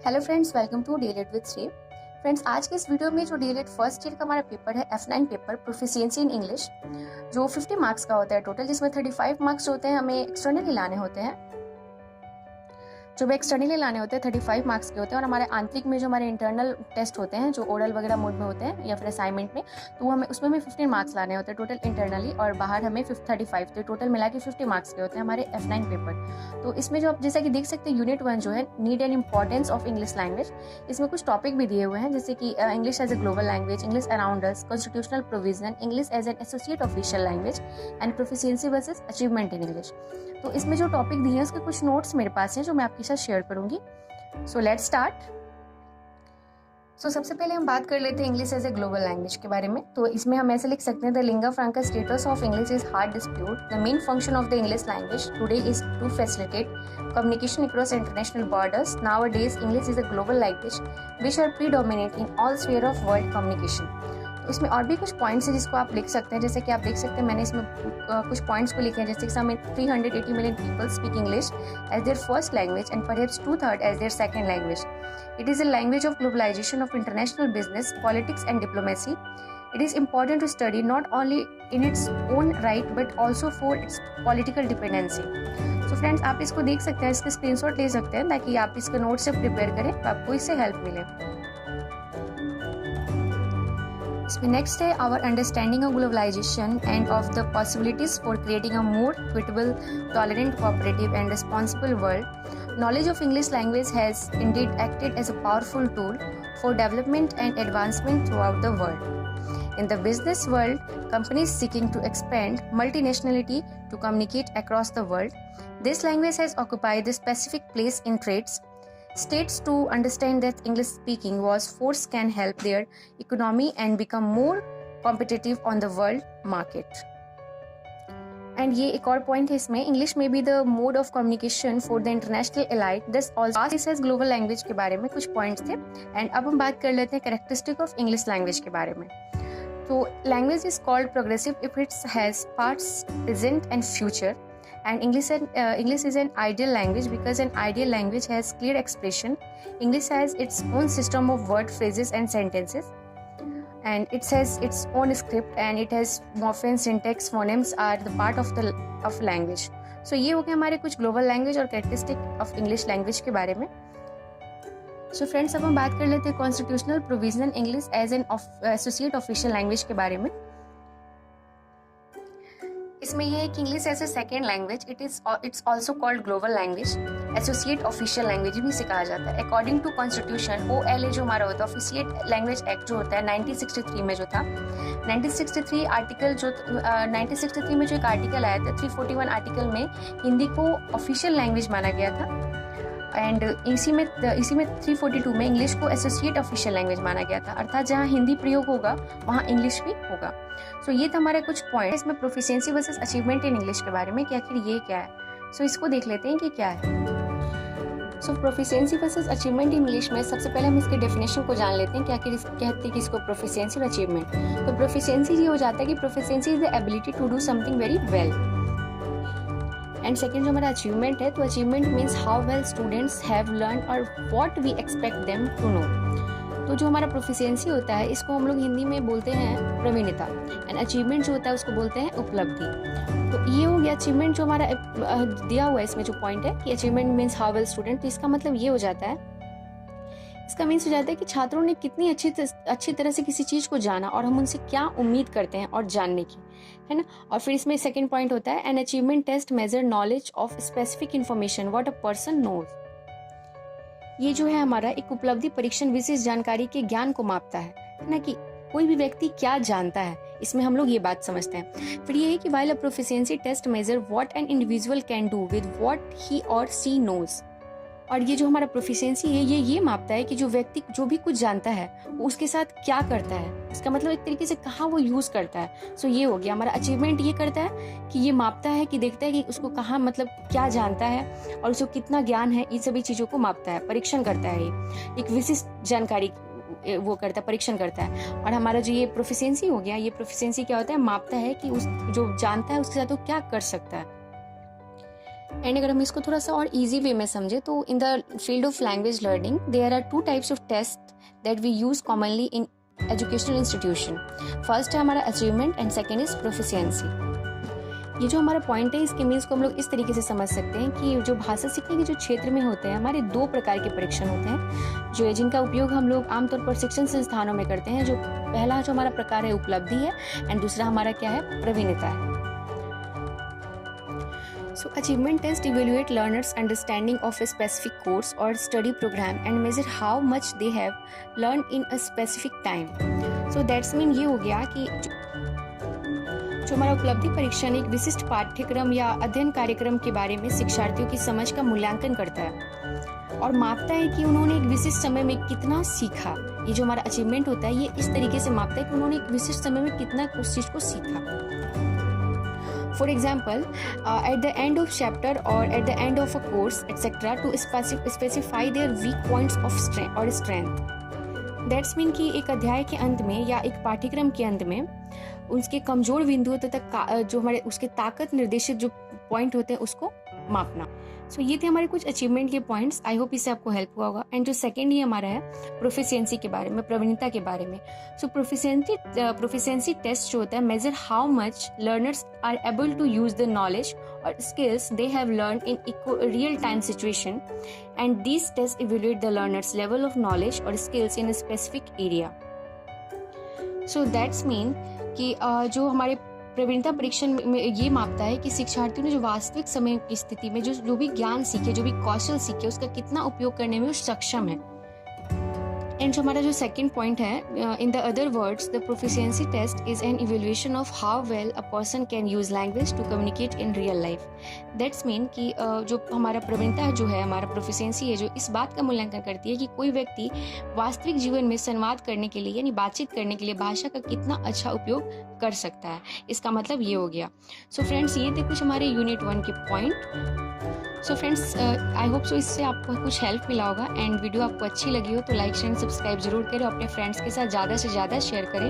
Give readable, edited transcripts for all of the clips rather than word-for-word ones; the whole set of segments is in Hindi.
Hello friends, welcome to DElEd with Shri. Friends, आज के इस वीडियो में जो डीएलएड फर्स्ट ईयर का हमारा पेपर है F9 paper proficiency in English, जो 50 मार्क्स का होता है टोटल, जिसमें 35 मार्क्स होते हैं हमें एक्सटर्नली लाने होते हैं। जो भी एक्सटर्नली लाने होते हैं 35 मार्क्स के होते हैं, और हमारे आंतरिक में जो हमारे इंटरनल टेस्ट होते हैं जो ओरल वगैरह मोड में होते हैं या फिर असाइनमेंट में, तो हमें उसमें हमें 15 मार्क्स लाने होते हैं टोटल इंटरनली, और बाहर हमें 35, तो टोटल मिला के 50 मार्क्स के होते हैं हमारे F9 पेपर। तो इसमें जो आप जैसा कि देख सकते हैं यूनिट 1 जो है need and importance of English language, इसमें कुछ टॉपिक भी दिए हुए हैं जैसे कि English as a global language, English around us, constitutional provision, English as an associate official language and proficiency versus achievement in English. तो इसमें जो टॉपिक दिए हैं उसके कुछ नोट्स मेरे पास हैं जो मैं आपके साथ शेयर करूंगी। So let's start. सबसे पहले हम बात कर लेते हैं English as a global language के बारे में। तो इसमें हम ऐसे लिख सकते हैं, the lingua franca status of English is hard dispute. The main function of the English language today is to facilitate communication across international borders. Nowadays, English is a global language which are predominant in all sphere of world communication. तो इसमें और भी कुछ पॉइंट्स हैं जिसको आप लिख सकते हैं, जैसे कि आप देख सकते हैं मैंने इसमें कुछ पॉइंट्स को लिखे हैं, जैसे कि 380 million people speak English as their first language and perhaps 2/3 as their second language. It is a language of globalization of international business, politics and diplomacy. It is important to study not only in its own right but also for its political dependency. So friends, आप इसको देख सकते हैं, इसके स्क्रीनशॉट ले सकते हैं ताकि आप इसके नोट से प्रिपेयर करें तो आपको इससे हेल्प मिले। इसमें नेक्स्ट है our understanding of globalization and of the possibilities for creating a more equitable, tolerant, cooperative and responsible world. Knowledge of English language has indeed acted as a powerful tool for development and advancement throughout the world. In the business world, companies seeking to expand multinationality to communicate across the world, this language has occupied a specific place in trades. States to understand that English speaking was force can help their economy and become more competitive on the world market. And ये एक और पॉइंट है इसमें, इंग्लिश में be the mode of communication for the international elite. This also as global language के बारे में कुछ पॉइंट्स थे. एंड अब हम बात कर लेते हैं कैरेक्टरिस्टिक ऑफ इंग्लिश लैंग्वेज के बारे में. तो language is called progressive if it's has parts present and future. And English is an ideal language because an ideal language has clear expression. English has its own system of word, phrases and sentences. And it has its own script and it has morphemes, syntax, phonemes are the part of language. So ये हो गया हमारे कुछ ग्लोबल लैंग्वेज और कैरेक्टरिस्टिक ऑफ इंग्लिश लैंग्वेज के बारे में. सो फ्रेंड्स, अब हम बात कर लेते हैं constitutional provision English as an associate official language के बारे में. इसमें यह है कि English as a second language it's also called global language, associate official language भी सिखाया जाता है. अकॉर्डिंग टू कॉन्स्टिट्यूशन OLA जो हमारा होता है, ऑफिशियल लैंग्वेज एक्ट जो होता है 1963 में जो था, 1963 आर्टिकल जो 1963 में जो एक आर्टिकल आया था 341 आर्टिकल में हिंदी को ऑफिशियल लैंग्वेज माना गया था. एंड इसी में 342 में इंग्लिश को एसोसिएट ऑफिशियल लैंग्वेज माना गया था, अर्थात जहाँ हिंदी प्रयोग होगा वहाँ इंग्लिश भी होगा. सो ये था हमारे कुछ पॉइंट इसमें proficiency versus achievement in English के बारे में कि आखिर ये क्या है. सो इसको देख लेते हैं कि क्या है. So proficiency versus achievement in English में सबसे पहले हम इसके डेफिनेशन को जान लेते हैं कि आखिर कहते हैं कि इसको प्रोफिशिएंसी और अचीवमेंट. तो प्रोफिशिएंसी ये हो जाता है कि proficiency is the ability to do something very well. And second जो हमारा अचीवमेंट है, तो achievement means how well students have learn और what we expect them to know. तो जो हमारा प्रोफिशिएंसी होता है इसको हम लोग हिंदी में बोलते हैं प्रवीणता, एंड अचीवमेंट जो होता है उसको बोलते हैं उपलब्धि. तो ये हो गया अचीवमेंट जो हमारा दिया हुआ है इसमें जो पॉइंट है कि achievement means how well student. तो इसका मतलब ये हो जाता है, इसका मीन्स हो जाता है कि छात्रों ने कितनी अच्छी तरह से किसी चीज़ को जाना और हम उनसे क्या उम्मीद करते हैं और जानने की, है ना. और फिर इसमें सेकंड पॉइंट होता है an achievement test measure knowledge of specific information what a person knows. ये जो है हमारा एक उपलब्धि परीक्षण विशेष जानकारी के ज्ञान को मापता है ना, कि कोई भी व्यक्ति क्या जानता है, इसमें हम लोग ये बात समझते हैं. फिर ये है कि while a proficiency test measure what an individual can do with what he or she knows. और ये जो हमारा प्रोफिशिएंसी है ये मापता है कि जो व्यक्ति जो भी कुछ जानता है वो उसके साथ क्या करता है, इसका मतलब एक तरीके से कहाँ वो यूज करता है. सो ये हो गया हमारा अचीवमेंट. ये करता है कि ये मापता है कि देखता है कि उसको कहाँ मतलब क्या जानता है और उसको कितना ज्ञान है, इन सभी चीजों को मापता है, परीक्षण करता है. ये एक विशिष्ट जानकारी वो करता है, परीक्षण करता है. और हमारा जो ये प्रोफिशिएंसी हो गया, ये प्रोफिशिएंसी क्या होता है, मापता है कि उस जो जानता है उसके साथ वो क्या कर सकता है. एंड अगर हम इसको थोड़ा सा और इजी वे में समझे तो in the field of language learning there are 2 types of test that we use commonly in educational institution. First है हमारा achievement and second is proficiency. ये जो हमारा पॉइंट है इसके मीन्स को हम लोग इस तरीके से समझ सकते हैं कि जो भाषा सीखने के जो क्षेत्र में होते हैं हमारे 2 प्रकार के परीक्षण होते हैं जो जिनका उपयोग हम लोग आमतौर पर शिक्षण संस्थानों में करते हैं. जो पहला जो हमारा प्रकार है उपलब्धि है एंड दूसरा हमारा क्या है, प्रवीणता है. So achievement test evaluate learners' understanding of a specific course or study program and measure how much they have learned in a specific time. So that's mean ये हो गया कि जो हमारा उपलब्धि परीक्षण एक विशिष्ट पाठ्यक्रम या अध्ययन कार्यक्रम के बारे में शिक्षार्थियों की समझ का मूल्यांकन करता है और मापता है कि उन्होंने एक विशिष्ट समय में कितना सीखा. ये जो हमारा अचीवमेंट होता है ये इस तरीके से मापता है कि उन्होंने एक विशिष्ट समय में कितना उस चीज को सीखा. For example, at the end of chapter or at the end of a course, etc., to specify their weak points of strength. That's mean कि एक अध्याय के अंत में या एक पाठ्यक्रम के अंत में उसके कमजोर बिंदुओं तक जो हमारे उसके ताकत निर्देशित जो पॉइंट होते हैं उसको मापना. सो ये थे हमारे कुछ अचीवमेंट के पॉइंट्स. आई होप इससे आपको हेल्प हुआ होगा. एंड जो सेकेंड ये हमारा है प्रोफिशिएंसी के बारे में, प्रवीणता के बारे में. सो प्रोफिशिएंसी टेस्ट जो होता है measure how much learners are able to use the knowledge और skills they have learn in real time situation and these test evaluate the learners level of knowledge और skills in a specific area. So that's mean कि जो हमारे प्रवीणता परीक्षण में ये मापता है कि शिक्षार्थियों ने जो वास्तविक समय की स्थिति में जो भी ज्ञान सीखे, जो भी कौशल सीखे, उसका कितना उपयोग करने में वो सक्षम है. एंड जो हमारा जो सेकंड पॉइंट है, in the other words the proficiency test is an evaluation of how well a person can use language to communicate in real life. That's mean कि जो हमारा प्रवीणता जो है, हमारा प्रोफिशिएंसी है, जो इस बात का मूल्यांकन करती है कि कोई व्यक्ति वास्तविक जीवन में संवाद करने के लिए यानी बातचीत करने के लिए भाषा का कितना अच्छा उपयोग कर सकता है. इसका मतलब ये हो गया. सो फ्रेंड्स, ये थे कुछ हमारे यूनिट 1 के point. So friends, I hope so इससे आपको कुछ हेल्प मिला होगा. एंड वीडियो आपको अच्छी लगी हो तो लाइक शेयर सब्सक्राइब जरूर करें, अपने फ्रेंड्स के साथ ज़्यादा से ज़्यादा शेयर करें.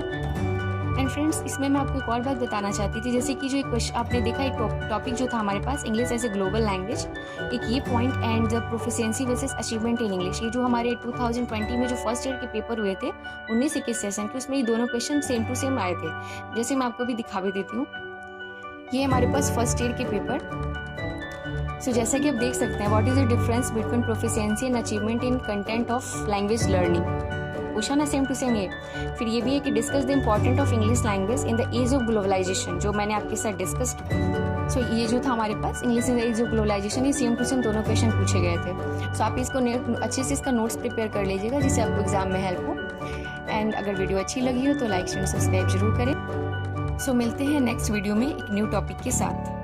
एंड फ्रेंड्स, इसमें मैं आपको एक और बात बताना चाहती थी, जैसे कि जो एक आपने देखा एक टॉपिक जो था हमारे पास, English as a global language, एक ये point and the proficiency versus achievement in English, ये जो हमारे 2020 में जो फर्स्ट ईयर के पेपर हुए थे 19-21 सेशन के, उसमें ये दोनों क्वेश्चन सेम टू सेम आए थे. जैसे मैं आपको भी दिखा भी देती हूँ, ये हमारे पास फर्स्ट ईयर के पेपर. सो जैसा कि आप देख सकते हैं, what is the difference between proficiency and achievement in content of language learning, पूछा ना सेम टू सेम ये. फिर ये भी है कि discuss the important of English language in the age of globalization, जो मैंने आपके साथ डिस्कस. सो ये जो था हमारे पास English in the age of globalization, ये सेम टू सेम दोनों क्वेश्चन पूछे गए थे. सो आप इसको अच्छे से इसका नोट्स प्रिपेयर कर लीजिएगा जिससे आपको एग्जाम में हेल्प हो. एंड अगर वीडियो अच्छी लगी हो तो लाइक शेयर सब्सक्राइब जरूर करें. सो मिलते हैं नेक्स्ट वीडियो में एक न्यू टॉपिक के साथ.